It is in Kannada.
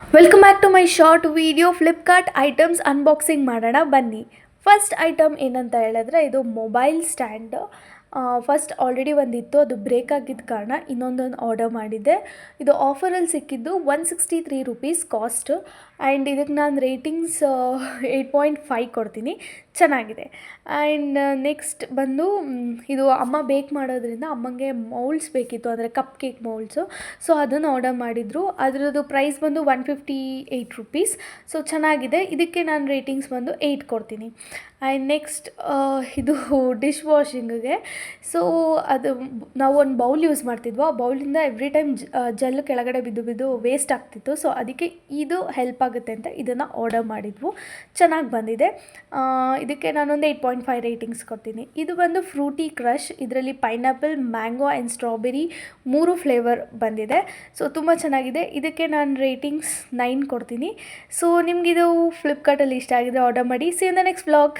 Welcome back to my short video Flipkart items unboxing ಮಾಡೋಣ ಬನ್ನಿ. ಫಸ್ಟ್ ಐಟಮ್ ಏನಂತ ಹೇಳಿದ್ರೆ ಇದು ಮೊಬೈಲ್ ಸ್ಟ್ಯಾಂಡ್. ಫಸ್ಟ್ ಆಲ್ರೆಡಿ ಒಂದಿತ್ತು, ಅದು ಬ್ರೇಕ್ ಆಗಿದ್ದ ಕಾರಣ ಇನ್ನೊಂದೊಂದು ಆರ್ಡರ್ ಮಾಡಿದ್ದೆ. ಇದು ಆಫರಲ್ಲಿ ಸಿಕ್ಕಿದ್ದು 163 ರುಪೀಸ್ ಕಾಸ್ಟ್. ಆ್ಯಂಡ್ ಇದಕ್ಕೆ ನಾನು ರೇಟಿಂಗ್ಸ್ 8.5 ಕೊಡ್ತೀನಿ. ಚೆನ್ನಾಗಿದೆ. ಆ್ಯಂಡ್ ನೆಕ್ಸ್ಟ್ ಬಂದು ಇದು ಅಮ್ಮ ಬೇಕ್ ಮಾಡೋದ್ರಿಂದ ಅಮ್ಮಂಗೆ ಮೌಲ್ಡ್ಸ್ ಬೇಕಿತ್ತು, ಅಂದರೆ ಕಪ್ ಕೇಕ್ ಮೌಲ್ಡ್ಸು. ಸೊ ಅದನ್ನು ಆರ್ಡರ್ ಮಾಡಿದರು. ಅದರದ್ದು ಪ್ರೈಸ್ ಬಂದು 158 ರುಪೀಸ್. ಸೊ ಚೆನ್ನಾಗಿದೆ. ಇದಕ್ಕೆ ನಾನು ರೇಟಿಂಗ್ಸ್ ಬಂದು 8 ಕೊಡ್ತೀನಿ. ಆ್ಯಂಡ್ ನೆಕ್ಸ್ಟ್ ಇದು ಡಿಶ್ ವಾಷಿಂಗಿಗೆ. ಸೊ ಅದು ನಾವು ಒಂದು ಬೌಲ್ ಯೂಸ್ ಮಾಡ್ತಿದ್ವು. ಆ ಬೌಲಿಂದ ಎವ್ರಿ ಟೈಮ್ ಜೆಲ್ ಕೆಳಗಡೆ ಬಿದ್ದು ಬಿದ್ದು ವೇಸ್ಟ್ ಆಗ್ತಿತ್ತು. ಸೊ ಅದಕ್ಕೆ ಇದು ಹೆಲ್ಪ್ ಆಗುತ್ತೆ ಅಂತ ಇದನ್ನು ಆರ್ಡರ್ ಮಾಡಿದ್ವು. ಚೆನ್ನಾಗಿ ಬಂದಿದೆ. ಇದಕ್ಕೆ ನಾನೊಂದು 8.5 ರೇಟಿಂಗ್ಸ್ ಕೊಡ್ತೀನಿ. ಇದು ಬಂದು ಫ್ರೂಟಿ ಕ್ರಷ್. ಇದರಲ್ಲಿ pineapple, mango and strawberry 3 flavour ಬಂದಿದೆ. ಸೊ ತುಂಬ ಚೆನ್ನಾಗಿದೆ. ಇದಕ್ಕೆ ನಾನು ರೇಟಿಂಗ್ಸ್ 9 ಕೊಡ್ತೀನಿ. ಸೊ ನಿಮಗಿದು ಫ್ಲಿಪ್ಕಾರ್ಟಲ್ಲಿ ಇಷ್ಟ ಆಗಿದ್ರೆ ಆರ್ಡರ್ ಮಾಡಿ. C in the next vlog.